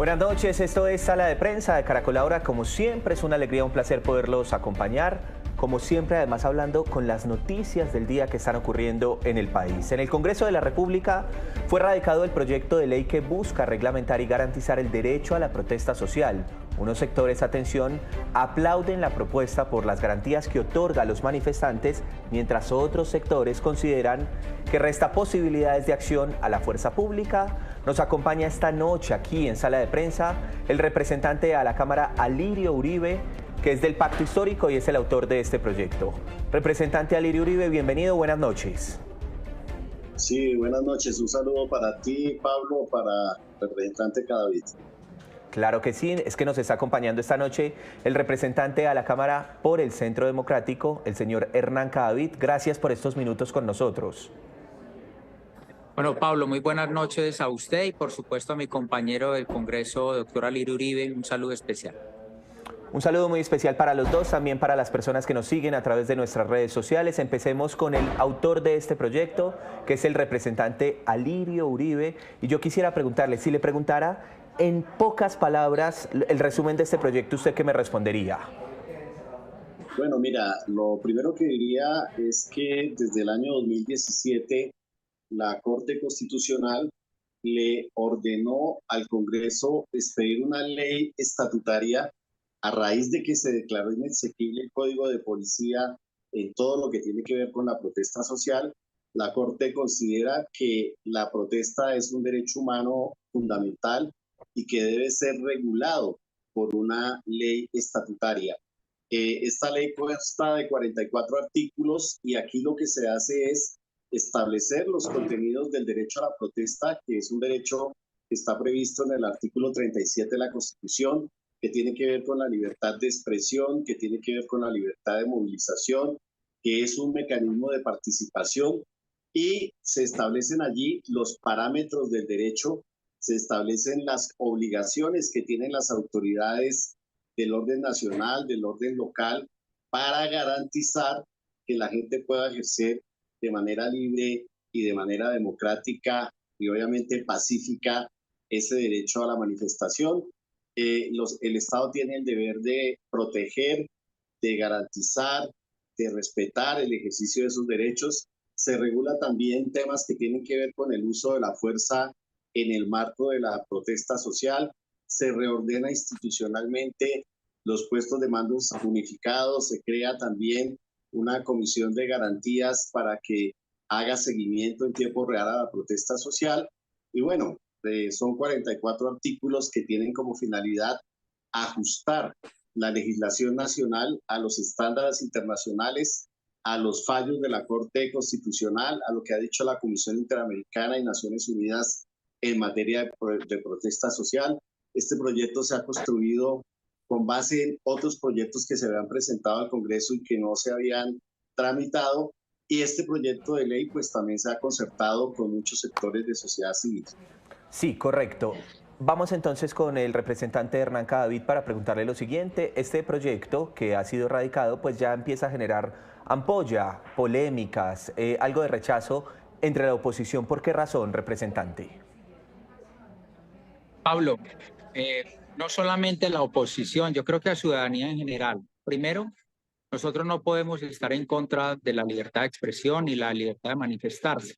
Buenas noches, esto es Sala de Prensa de Caracol Ahora. Como siempre, es una alegría, un placer poderlos acompañar. Como siempre, además hablando con las noticias del día que están ocurriendo en el país. En el Congreso de la República fue radicado el proyecto de ley que busca reglamentar y garantizar el derecho a la protesta social. Unos sectores, atención, aplauden la propuesta por las garantías que otorga a los manifestantes, mientras otros sectores consideran que resta posibilidades de acción a la fuerza pública. Nos acompaña esta noche aquí en Sala de Prensa el representante a la Cámara Alirio Uribe, que es del Pacto Histórico y es el autor de este proyecto. Representante Alirio Uribe, bienvenido, buenas noches. Sí, buenas noches. Un saludo para ti, Pablo, para el representante Cadavid. Claro que sí, es que nos está acompañando esta noche el representante a la Cámara por el Centro Democrático, el señor Hernán Cadavid. Gracias por estos minutos con nosotros. Bueno, Pablo, muy buenas noches a usted y por supuesto a mi compañero del Congreso, doctor Alirio Uribe, un saludo especial. Un saludo muy especial para los dos, también para las personas que nos siguen a través de nuestras redes sociales. Empecemos con el autor de este proyecto, que es el representante Alirio Uribe. Y yo quisiera preguntarle, si le preguntara en pocas palabras el resumen de este proyecto, ¿usted qué me respondería? Bueno, mira, lo primero que diría es que desde el año 2017 la Corte Constitucional le ordenó al Congreso expedir una ley estatutaria a raíz de que se declaró inexequible el Código de Policía en todo lo que tiene que ver con la protesta social. La Corte considera que la protesta es un derecho humano fundamental y que debe ser regulado por una ley estatutaria. Esta ley consta de 44 artículos y aquí lo que se hace es establecer los contenidos del derecho a la protesta, que es un derecho que está previsto en el artículo 37 de la Constitución, que tiene que ver con la libertad de expresión, que tiene que ver con la libertad de movilización, que es un mecanismo de participación, y se establecen allí los parámetros del derecho, se establecen las obligaciones que tienen las autoridades del orden nacional, del orden local, para garantizar que la gente pueda ejercer de manera libre y de manera democrática y obviamente pacífica ese derecho a la manifestación. El Estado tiene el deber de proteger, de garantizar, de respetar el ejercicio de esos derechos. Se regula también temas que tienen que ver con el uso de la fuerza en el marco de la protesta social. Se reordena institucionalmente los puestos de mandos unificados, se crea también una comisión de garantías para que haga seguimiento en tiempo real a la protesta social. Y bueno, son 44 artículos que tienen como finalidad ajustar la legislación nacional a los estándares internacionales, a los fallos de la Corte Constitucional, a lo que ha dicho la Comisión Interamericana y Naciones Unidas en materia de protesta social. Este proyecto se ha construido con base en otros proyectos que se habían presentado al Congreso y que no se habían tramitado. Y este proyecto de ley pues también se ha concertado con muchos sectores de sociedad civil. Sí, correcto. Vamos entonces con el representante Hernán Cadavid para preguntarle lo siguiente. Este proyecto que ha sido radicado pues ya empieza a generar ampolla, polémicas, algo de rechazo entre la oposición. ¿Por qué razón, representante? Pablo, no solamente la oposición, yo creo que la ciudadanía en general. Primero, nosotros no podemos estar en contra de la libertad de expresión y la libertad de manifestarse.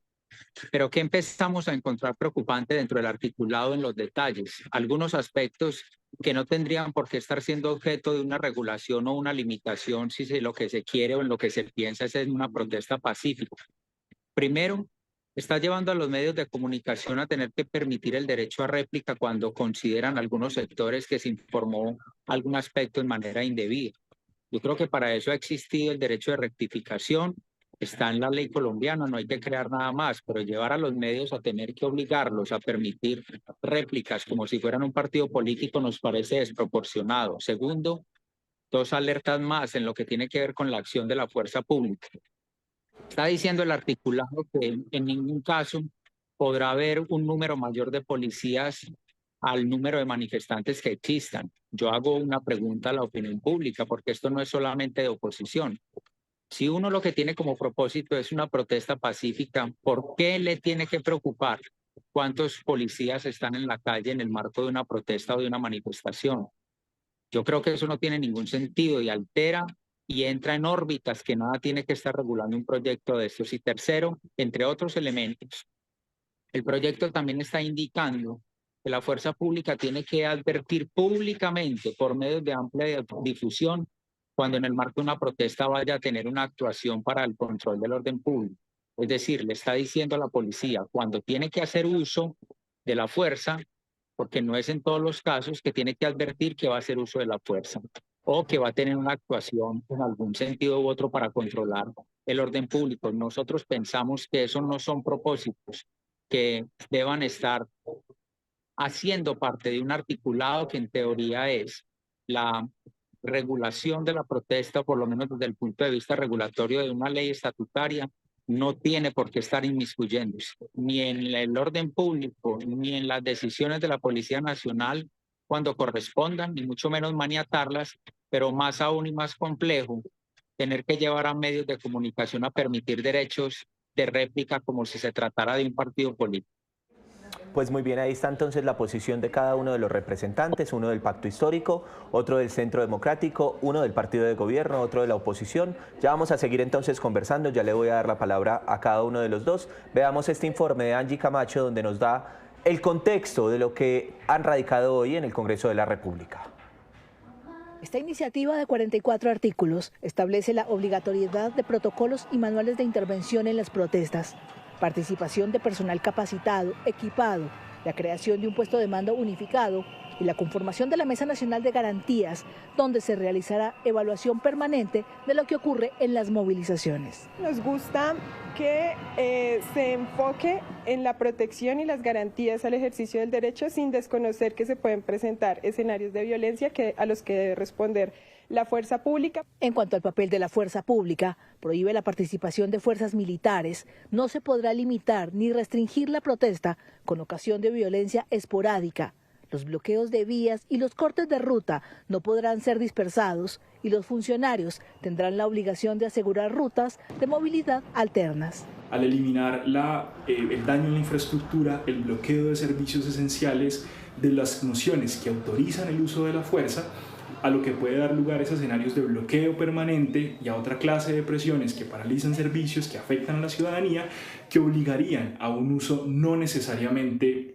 Pero ¿qué empezamos a encontrar preocupante dentro del articulado en los detalles? Algunos aspectos que no tendrían por qué estar siendo objeto de una regulación o una limitación si lo que se quiere o en lo que se piensa es en una protesta pacífica. Primero, está llevando a los medios de comunicación a tener que permitir el derecho a réplica cuando consideran algunos sectores que se informó algún aspecto en manera indebida. Yo creo que para eso ha existido el derecho de rectificación, está en la ley colombiana, no hay que crear nada más, pero llevar a los medios a tener que obligarlos a permitir réplicas como si fueran un partido político nos parece desproporcionado. Segundo, dos alertas más en lo que tiene que ver con la acción de la fuerza pública. Está diciendo el articulado que en ningún caso podrá haber un número mayor de policías al número de manifestantes que existan. Yo hago una pregunta a la opinión pública, porque esto no es solamente de oposición. Si uno lo que tiene como propósito es una protesta pacífica, ¿por qué le tiene que preocupar cuántos policías están en la calle en el marco de una protesta o de una manifestación. Yo creo que eso no tiene ningún sentido y altera y entra en órbitas que nada tiene que estar regulando un proyecto de estos. Y tercero, entre otros elementos, el proyecto también está indicando que la fuerza pública tiene que advertir públicamente por medios de amplia difusión cuando en el marco de una protesta vaya a tener una actuación para el control del orden público. Es decir, le está diciendo a la policía cuando tiene que hacer uso de la fuerza, porque no es en todos los casos que tiene que advertir que va a hacer uso de la fuerza o que va a tener una actuación en algún sentido u otro para controlar el orden público. Nosotros pensamos que esos no son propósitos que deban estar haciendo parte de un articulado que en teoría es la regulación de la protesta, por lo menos desde el punto de vista regulatorio de una ley estatutaria, no tiene por qué estar inmiscuyéndose ni en el orden público, ni en las decisiones de la Policía Nacional cuando correspondan, ni mucho menos maniatarlas, pero más aún y más complejo, tener que llevar a medios de comunicación a permitir derechos de réplica como si se tratara de un partido político. Pues muy bien, ahí está entonces la posición de cada uno de los representantes, uno del Pacto Histórico, otro del Centro Democrático, uno del Partido de Gobierno, otro de la oposición. Ya vamos a seguir entonces conversando, ya le voy a dar la palabra a cada uno de los dos. Veamos este informe de Angie Camacho donde nos da el contexto de lo que han radicado hoy en el Congreso de la República. Esta iniciativa de 44 artículos establece la obligatoriedad de protocolos y manuales de intervención en las protestas, participación de personal capacitado, equipado, la creación de un puesto de mando unificado y la conformación de la Mesa Nacional de Garantías, donde se realizará evaluación permanente de lo que ocurre en las movilizaciones. Nos gusta que se enfoque en la protección y las garantías al ejercicio del derecho sin desconocer que se pueden presentar escenarios de violencia a los que debe responder la fuerza pública. En cuanto al papel de la fuerza pública, prohíbe la participación de fuerzas militares, no se podrá limitar ni restringir la protesta con ocasión de violencia esporádica. Los bloqueos de vías y los cortes de ruta no podrán ser dispersados y los funcionarios tendrán la obligación de asegurar rutas de movilidad alternas. Al eliminar el daño en la infraestructura, el bloqueo de servicios esenciales, de las nociones que autorizan el uso de la fuerza, a lo que puede dar lugar a escenarios de bloqueo permanente y a otra clase de presiones que paralizan servicios, que afectan a la ciudadanía, que obligarían a un uso no necesariamente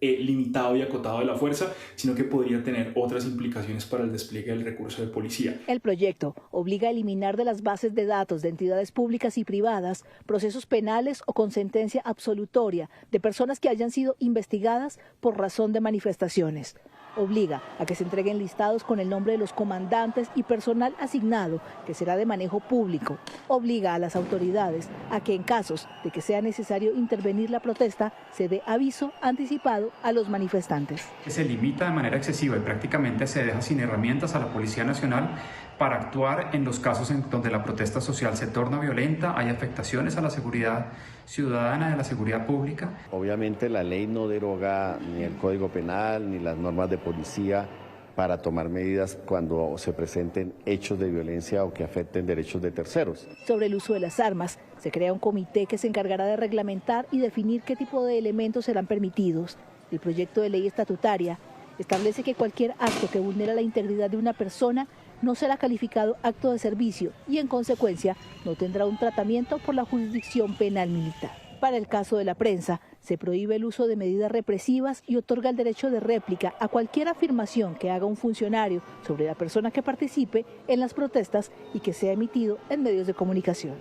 limitado y acotado de la fuerza, sino que podría tener otras implicaciones para el despliegue del recurso de policía. El proyecto obliga a eliminar de las bases de datos de entidades públicas y privadas procesos penales o con sentencia absolutoria de personas que hayan sido investigadas por razón de manifestaciones. Obliga a que se entreguen listados con el nombre de los comandantes y personal asignado, que será de manejo público. Obliga a las autoridades a que en casos de que sea necesario intervenir la protesta, se dé aviso anticipado a los manifestantes. Se limita de manera excesiva y prácticamente se deja sin herramientas a la Policía Nacional para actuar en los casos en donde la protesta social se torna violenta, hay afectaciones a la seguridad ciudadana y a la seguridad pública. Obviamente la ley no deroga ni el Código Penal ni las normas de policía para tomar medidas cuando se presenten hechos de violencia o que afecten derechos de terceros. Sobre el uso de las armas, se crea un comité que se encargará de reglamentar y definir qué tipo de elementos serán permitidos. El proyecto de ley estatutaria establece que cualquier acto que vulnera la integridad de una persona no será calificado acto de servicio y, en consecuencia, no tendrá un tratamiento por la jurisdicción penal militar. Para el caso de la prensa, se prohíbe el uso de medidas represivas y otorga el derecho de réplica a cualquier afirmación que haga un funcionario sobre la persona que participe en las protestas y que sea emitido en medios de comunicación.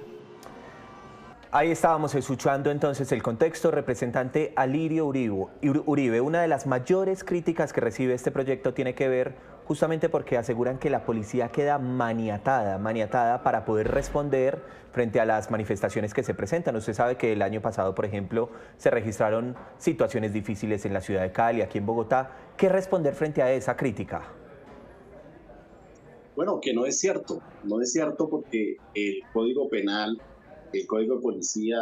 Ahí estábamos escuchando entonces el contexto. Representante Alirio Uribe, una de las mayores críticas que recibe este proyecto tiene que ver justamente porque aseguran que la policía queda maniatada para poder responder frente a las manifestaciones que se presentan. Usted sabe que el año pasado, por ejemplo, se registraron situaciones difíciles en la ciudad de Cali, aquí en Bogotá. ¿Qué responder frente a esa crítica? Bueno, que no es cierto porque el Código Penal, el Código de Policía,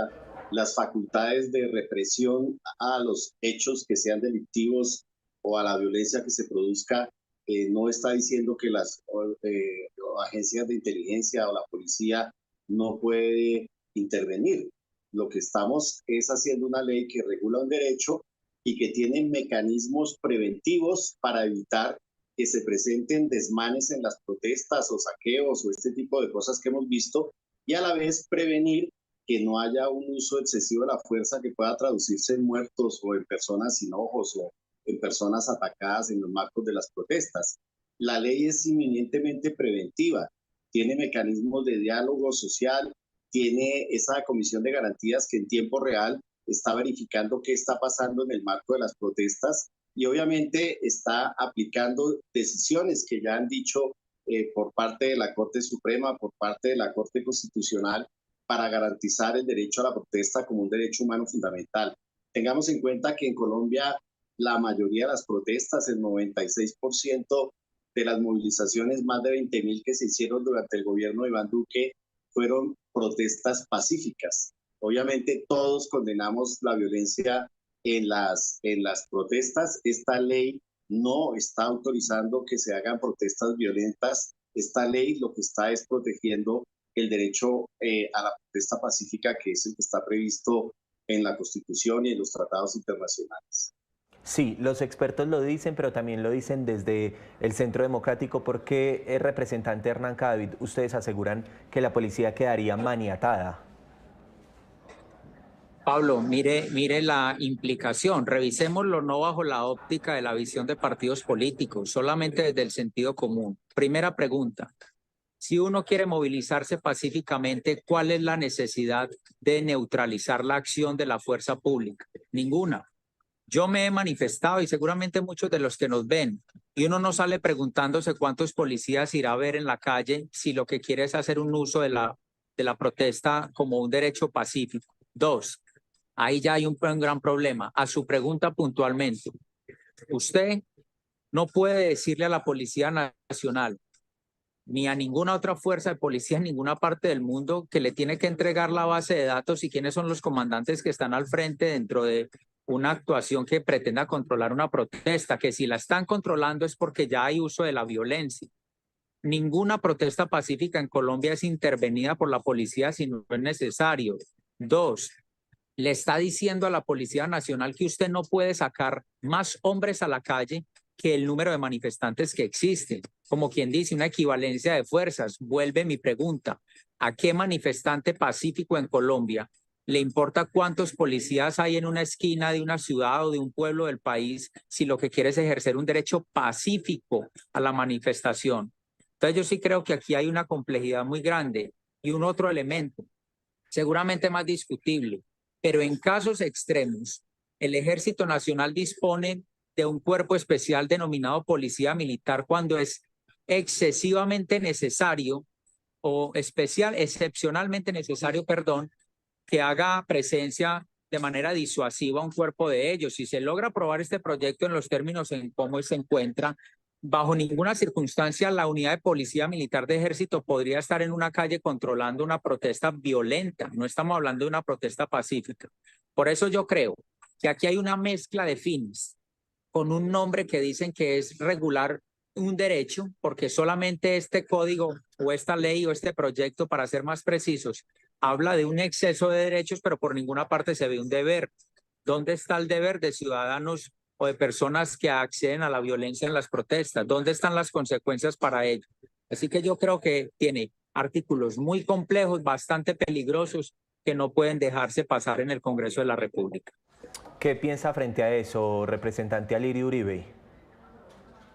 las facultades de represión a los hechos que sean delictivos o a la violencia que se produzca, no está diciendo que las agencias de inteligencia o la policía no puede intervenir. Lo que estamos es haciendo una ley que regula un derecho y que tiene mecanismos preventivos para evitar que se presenten desmanes en las protestas o saqueos o este tipo de cosas que hemos visto, y a la vez prevenir que no haya un uso excesivo de la fuerza que pueda traducirse en muertos o en personas sin ojos o en personas atacadas en los marcos de las protestas. La ley es inminentemente preventiva, tiene mecanismos de diálogo social, tiene esa comisión de garantías que en tiempo real está verificando qué está pasando en el marco de las protestas y obviamente está aplicando decisiones que ya han dicho por parte de la Corte Suprema, por parte de la Corte Constitucional, para garantizar el derecho a la protesta como un derecho humano fundamental. Tengamos en cuenta que en Colombia la mayoría de las protestas, el 96% de las movilizaciones, más de 20.000 que se hicieron durante el gobierno de Iván Duque, fueron protestas pacíficas. Obviamente todos condenamos la violencia en las protestas. Esta ley no está autorizando que se hagan protestas violentas. Esta ley lo que está es protegiendo el derecho a la protesta pacífica, que es el que está previsto en la Constitución y en los tratados internacionales. Sí, los expertos lo dicen, pero también lo dicen desde el Centro Democrático, porque el representante Hernán Cadavid, ustedes aseguran que la policía quedaría maniatada. Pablo, mire la implicación. Revisémoslo no bajo la óptica de la visión de partidos políticos, solamente desde el sentido común. Primera pregunta. Si uno quiere movilizarse pacíficamente, ¿cuál es la necesidad de neutralizar la acción de la fuerza pública? Ninguna. Yo me he manifestado y seguramente muchos de los que nos ven, y uno no sale preguntándose cuántos policías irá a ver en la calle si lo que quiere es hacer un uso de la protesta como un derecho pacífico. Dos, ahí ya hay un gran problema. A su pregunta puntualmente, usted no puede decirle a la Policía Nacional ni a ninguna otra fuerza de policía en ninguna parte del mundo que le tiene que entregar la base de datos y quiénes son los comandantes que están al frente dentro de una actuación que pretenda controlar una protesta, que si la están controlando es porque ya hay uso de la violencia. Ninguna protesta pacífica en Colombia es intervenida por la policía si no es necesario. Dos, le está diciendo a la Policía Nacional que usted no puede sacar más hombres a la calle que el número de manifestantes que existen. Como quien dice, una equivalencia de fuerzas. Vuelve mi pregunta. ¿A qué manifestante pacífico en Colombia le importa cuántos policías hay en una esquina de una ciudad o de un pueblo del país si lo que quiere es ejercer un derecho pacífico a la manifestación? Entonces yo sí creo que aquí hay una complejidad muy grande. Y un otro elemento, seguramente más discutible, pero en casos extremos, el Ejército Nacional dispone de un cuerpo especial denominado Policía Militar cuando es excesivamente necesario o excepcionalmente necesario, que haga presencia de manera disuasiva un cuerpo de ellos. Si se logra aprobar este proyecto en los términos en cómo se encuentra, bajo ninguna circunstancia la unidad de policía militar de ejército podría estar en una calle controlando una protesta violenta. No estamos hablando de una protesta pacífica. Por eso yo creo que aquí hay una mezcla de fines con un nombre que dicen que es regular un derecho, porque solamente este código o esta ley o este proyecto, para ser más precisos, habla de un exceso de derechos, pero por ninguna parte se ve un deber. ¿Dónde está el deber de ciudadanos o de personas que acceden a la violencia en las protestas? ¿Dónde están las consecuencias para ello? Así que yo creo que tiene artículos muy complejos, bastante peligrosos, que no pueden dejarse pasar en el Congreso de la República. ¿Qué piensa frente a eso, representante Alirio Uribe?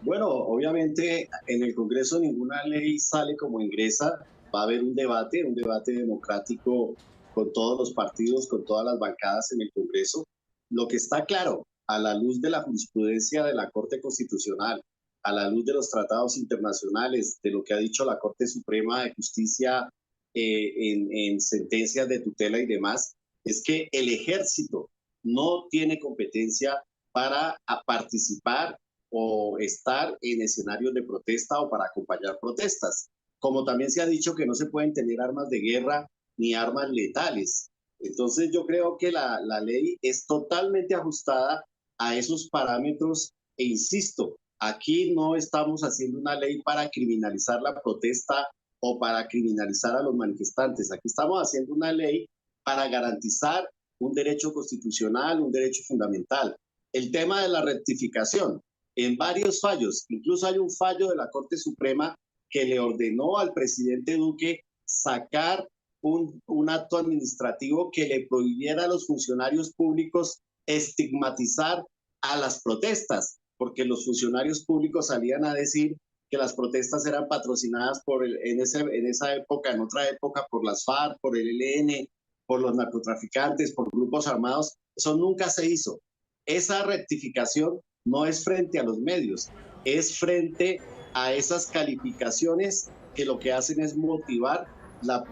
Bueno, obviamente en el Congreso ninguna ley sale como ingresa. Va a haber un debate democrático con todos los partidos, con todas las bancadas en el Congreso. Lo que está claro, a la luz de la jurisprudencia de la Corte Constitucional, a la luz de los tratados internacionales, de lo que ha dicho la Corte Suprema de Justicia en sentencias de tutela y demás, es que el ejército no tiene competencia para participar o estar en escenarios de protesta o para acompañar protestas. Como también se ha dicho que no se pueden tener armas de guerra ni armas letales. Entonces yo creo que la ley es totalmente ajustada a esos parámetros e insisto, aquí no estamos haciendo una ley para criminalizar la protesta o para criminalizar a los manifestantes. Aquí estamos haciendo una ley para garantizar un derecho constitucional, un derecho fundamental. el tema de la rectificación. En varios fallos, incluso hay un fallo de la Corte Suprema que le ordenó al presidente Duque sacar un acto administrativo que le prohibiera a los funcionarios públicos estigmatizar a las protestas, porque los funcionarios públicos salían a decir que las protestas eran patrocinadas en esa época, en otra época, por las FARC, por el ELN, por los narcotraficantes, por grupos armados. Eso nunca se hizo. Esa rectificación no es frente a los medios, es frente a esas calificaciones que lo que hacen es motivar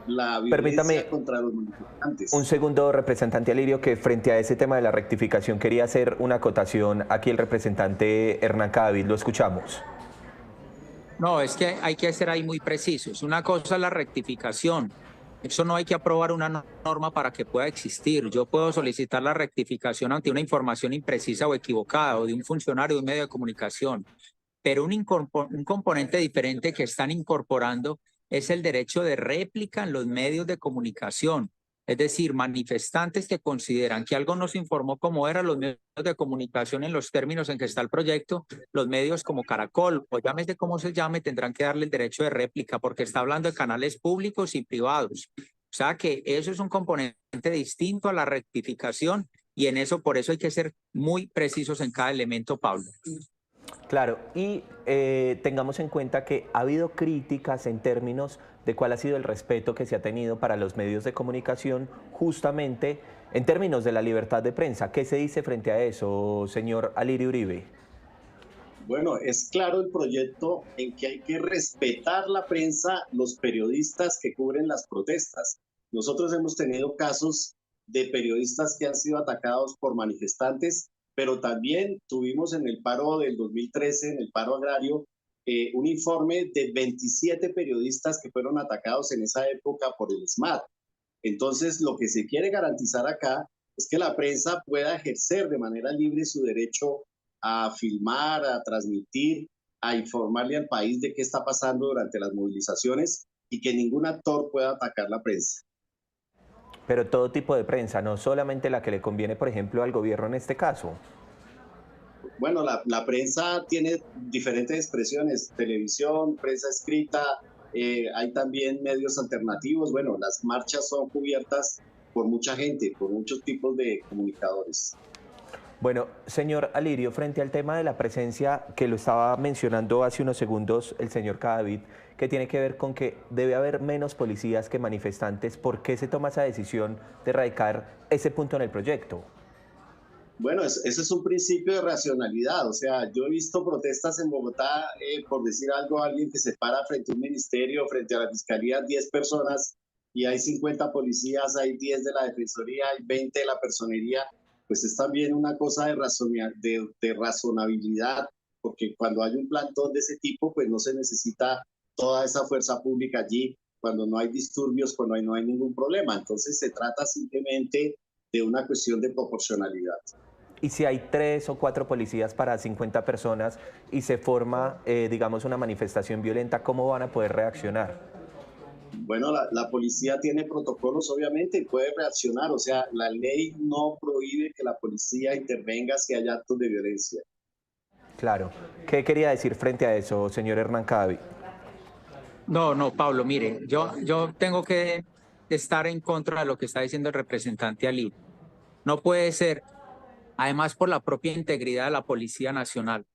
la violencia contra los manifestantes. Un segundo, representante Alirio, que frente a ese tema de la rectificación quería hacer una acotación. Aquí el representante Hernán Cadavid, lo escuchamos. No, es que hay que ser ahí muy precisos. Una cosa es la rectificación. Eso no hay que aprobar una norma para que pueda existir. Yo puedo solicitar la rectificación ante una información imprecisa o equivocada o de un funcionario de un medio de comunicación. Pero un componente diferente que están incorporando es el derecho de réplica en los medios de comunicación. Es decir, manifestantes que consideran que algo no se informó como era, los medios de comunicación en los términos en que está el proyecto, los medios como Caracol o llámese como se llame, tendrán que darle el derecho de réplica porque está hablando de canales públicos y privados. O sea que eso es un componente distinto a la rectificación y en eso, por eso hay que ser muy precisos en cada elemento, Pablo. Claro, y tengamos en cuenta que ha habido críticas en términos de cuál ha sido el respeto que se ha tenido para los medios de comunicación, justamente en términos de la libertad de prensa. ¿Qué se dice frente a eso, señor Alirio Uribe? Bueno, es claro el proyecto en que hay que respetar la prensa, los periodistas que cubren las protestas. Nosotros hemos tenido casos de periodistas que han sido atacados por manifestantes, pero también tuvimos en el paro del 2013, en el paro agrario, un informe de 27 periodistas que fueron atacados en esa época por el SMAT. Entonces, lo que se quiere garantizar acá es que la prensa pueda ejercer de manera libre su derecho a filmar, a transmitir, a informarle al país de qué está pasando durante las movilizaciones y que ningún actor pueda atacar la prensa. Pero todo tipo de prensa, no solamente la que le conviene, por ejemplo, al gobierno en este caso. Bueno, la prensa tiene diferentes expresiones, televisión, prensa escrita, hay también medios alternativos. Bueno, las marchas son cubiertas por mucha gente, por muchos tipos de comunicadores. Bueno, señor Alirio, frente al tema de la presencia que lo estaba mencionando hace unos segundos el señor Cadavid, que tiene que ver con que debe haber menos policías que manifestantes, ¿por qué se toma esa decisión de erradicar ese punto en el proyecto? Bueno, ese es un principio de racionalidad. O sea, yo he visto protestas en Bogotá, por decir algo, alguien que se para frente a un ministerio, frente a la fiscalía, 10 personas, y hay 50 policías, hay 10 de la defensoría, hay 20 de la personería. Pues es también una cosa de razonabilidad, porque cuando hay un plantón de ese tipo, pues no se necesita toda esa fuerza pública allí, cuando no hay disturbios, cuando no hay ningún problema. Entonces se trata simplemente de una cuestión de proporcionalidad. Y si hay 3 o 4 policías para 50 personas y se forma, digamos, una manifestación violenta, ¿cómo van a poder reaccionar? Bueno, la policía tiene protocolos, obviamente, y puede reaccionar. O sea, la ley no prohíbe que la policía intervenga si hay actos de violencia. Claro. ¿Qué quería decir frente a eso, señor Hernán Cadavid? No, Pablo, mire, yo tengo que estar en contra de lo que está diciendo el representante Ali. No puede ser, además por la propia integridad de la Policía Nacional.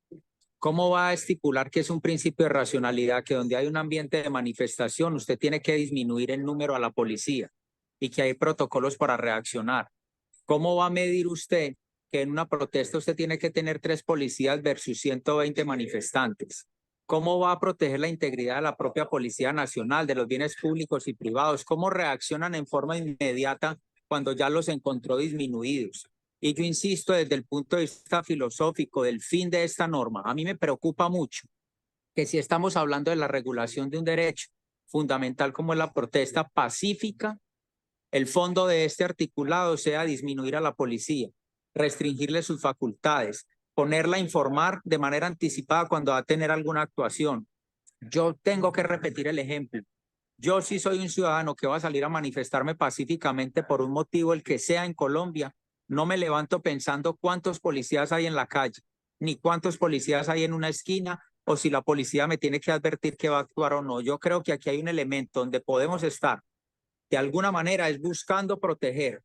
¿Cómo va a estipular que es un principio de racionalidad que donde hay un ambiente de manifestación usted tiene que disminuir el número a la policía y que hay protocolos para reaccionar? ¿Cómo va a medir usted que en una protesta usted tiene que tener 3 policías versus 120 manifestantes? ¿Cómo va a proteger la integridad de la propia Policía Nacional, de los bienes públicos y privados? ¿Cómo reaccionan en forma inmediata cuando ya los encontró disminuidos? Y yo insisto desde el punto de vista filosófico del fin de esta norma, a mí me preocupa mucho que si estamos hablando de la regulación de un derecho fundamental como es la protesta pacífica, el fondo de este articulado sea disminuir a la policía, restringirle sus facultades, ponerla a informar de manera anticipada cuando va a tener alguna actuación. Yo tengo que repetir el ejemplo. Yo sí soy un ciudadano que va a salir a manifestarme pacíficamente por un motivo, el que sea en Colombia, no me levanto pensando cuántos policías hay en la calle, ni cuántos policías hay en una esquina, o si la policía me tiene que advertir que va a actuar o no. Yo creo que aquí hay un elemento donde podemos estar, de alguna manera, es buscando proteger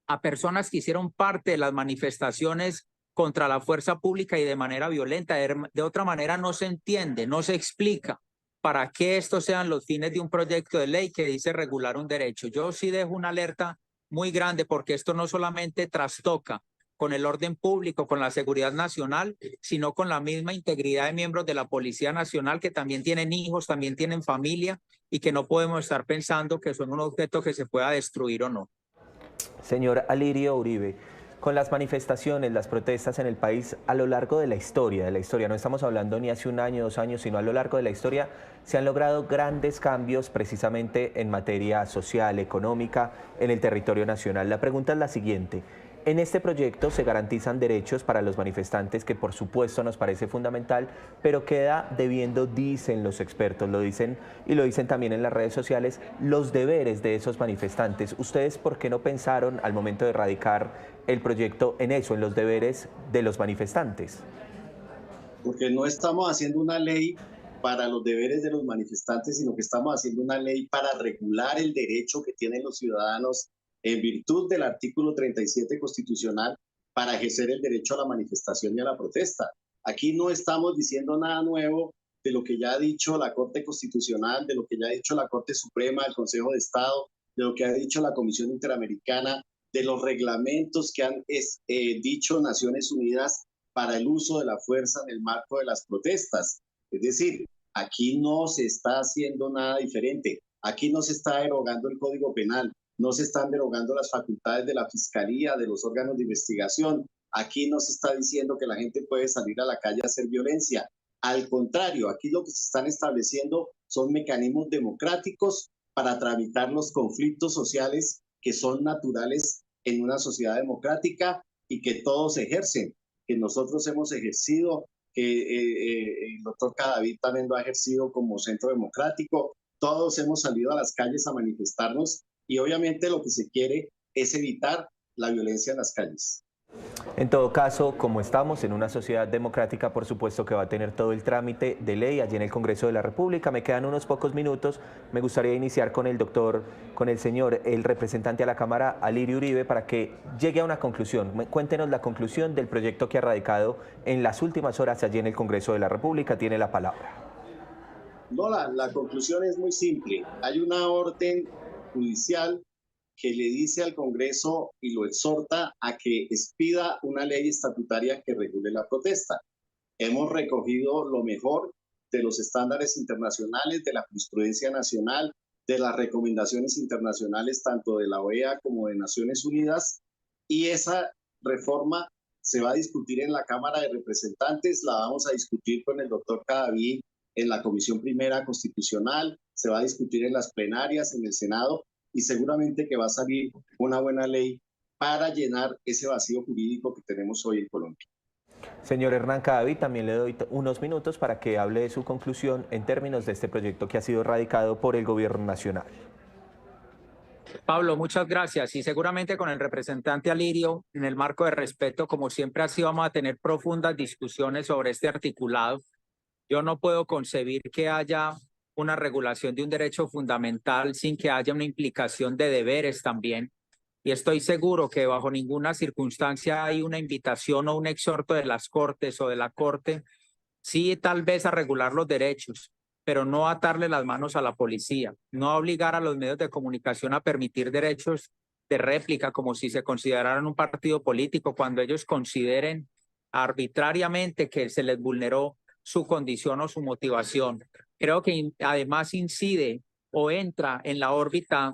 a personas que hicieron parte de las manifestaciones contra la fuerza pública y de manera violenta. De otra manera no se entiende, no se explica para qué estos sean los fines de un proyecto de ley que dice regular un derecho. Yo sí dejo una alerta muy grande porque esto no solamente trastoca con el orden público, con la seguridad nacional, sino con la misma integridad de miembros de la Policía Nacional que también tienen hijos, también tienen familia y que no podemos estar pensando que son un objeto que se pueda destruir o no. Señor Alirio Uribe, con las manifestaciones, las protestas en el país a lo largo de la historia, no estamos hablando ni hace un año, 2 años, sino a lo largo de la historia, se han logrado grandes cambios precisamente en materia social, económica, en el territorio nacional. La pregunta es la siguiente. En este proyecto se garantizan derechos para los manifestantes, que por supuesto nos parece fundamental, pero queda debiendo, dicen los expertos, lo dicen y lo dicen también en las redes sociales, los deberes de esos manifestantes. ¿Ustedes por qué no pensaron al momento de radicar el proyecto en eso, en los deberes de los manifestantes? Porque no estamos haciendo una ley para los deberes de los manifestantes, sino que estamos haciendo una ley para regular el derecho que tienen los ciudadanos en virtud del artículo 37 constitucional para ejercer el derecho a la manifestación y a la protesta. Aquí no estamos diciendo nada nuevo de lo que ya ha dicho la Corte Constitucional, de lo que ya ha dicho la Corte Suprema, el Consejo de Estado, de lo que ha dicho la Comisión Interamericana, de los reglamentos que han dicho Naciones Unidas para el uso de la fuerza en el marco de las protestas. Es decir, aquí no se está haciendo nada diferente. Aquí no se está derogando el Código Penal. No se están derogando las facultades de la Fiscalía, de los órganos de investigación. Aquí no se está diciendo que la gente puede salir a la calle a hacer violencia. Al contrario, aquí lo que se están estableciendo son mecanismos democráticos para tramitar los conflictos sociales que son naturales en una sociedad democrática y que todos ejercen, que nosotros hemos ejercido, que el doctor Cadavid también lo ha ejercido como centro democrático. Todos hemos salido a las calles a manifestarnos. Y obviamente lo que se quiere es evitar la violencia en las calles. En todo caso, como estamos en una sociedad democrática, por supuesto que va a tener todo el trámite de ley allí en el Congreso de la República. Me quedan unos pocos minutos. Me gustaría iniciar con el representante a la Cámara, Alirio Uribe, para que llegue a una conclusión. Cuéntenos la conclusión del proyecto que ha radicado en las últimas horas allí en el Congreso de la República. Tiene la palabra. No, la conclusión es muy simple. Hay una orden judicial que le dice al Congreso y lo exhorta a que expida una ley estatutaria que regule la protesta. Hemos recogido lo mejor de los estándares internacionales, de la jurisprudencia nacional, de las recomendaciones internacionales tanto de la OEA como de Naciones Unidas, y esa reforma se va a discutir en la Cámara de Representantes, la vamos a discutir con el doctor Cadavid en la Comisión Primera Constitucional, se va a discutir en las plenarias, en el Senado, y seguramente que va a salir una buena ley para llenar ese vacío jurídico que tenemos hoy en Colombia. Señor Hernán Cadavid, también le doy unos minutos para que hable de su conclusión en términos de este proyecto que ha sido radicado por el Gobierno Nacional. Pablo, muchas gracias. Y seguramente con el representante Alirio, en el marco de respeto, como siempre así, vamos a tener profundas discusiones sobre este articulado. Yo no puedo concebir que haya una regulación de un derecho fundamental sin que haya una implicación de deberes también. Y estoy seguro que bajo ninguna circunstancia hay una invitación o un exhorto de las Cortes o de la Corte, sí tal vez a regular los derechos, pero no atarle las manos a la policía, no obligar a los medios de comunicación a permitir derechos de réplica como si se consideraran un partido político cuando ellos consideren arbitrariamente que se les vulneró su condición o su motivación. Creo que además incide o entra en la órbita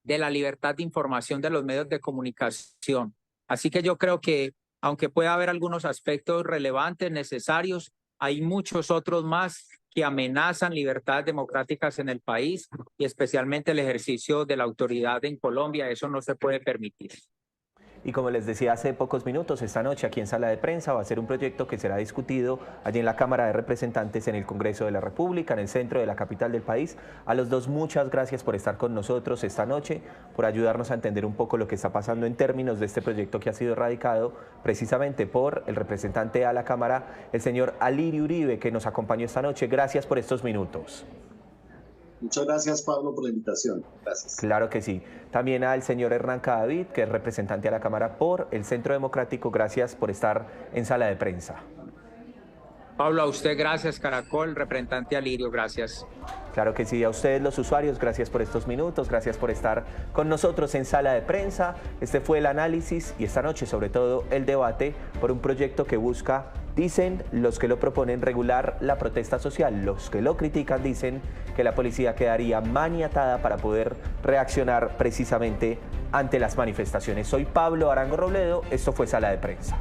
de la libertad de información de los medios de comunicación. Así que yo creo que, aunque pueda haber algunos aspectos relevantes, necesarios, hay muchos otros más que amenazan libertades democráticas en el país y especialmente el ejercicio de la autoridad en Colombia. Eso no se puede permitir. Y como les decía hace pocos minutos, esta noche aquí en Sala de Prensa va a ser un proyecto que será discutido allí en la Cámara de Representantes en el Congreso de la República, en el centro de la capital del país. A los dos, muchas gracias por estar con nosotros esta noche, por ayudarnos a entender un poco lo que está pasando en términos de este proyecto que ha sido radicado precisamente por el representante a la Cámara, el señor Alirio Uribe, que nos acompañó esta noche. Gracias por estos minutos. Muchas gracias, Pablo, por la invitación. Gracias. Claro que sí. También al señor Hernán Cadavid, que es representante a la Cámara por el Centro Democrático. Gracias por estar en Sala de Prensa. Pablo, a usted gracias, Caracol, representante Alirio, gracias. Claro que sí, a ustedes los usuarios, gracias por estos minutos, gracias por estar con nosotros en Sala de Prensa. Este fue el análisis y esta noche sobre todo el debate por un proyecto que busca, dicen los que lo proponen, regular la protesta social. Los que lo critican dicen que la policía quedaría maniatada para poder reaccionar precisamente ante las manifestaciones. Soy Pablo Arango Robledo, esto fue Sala de Prensa.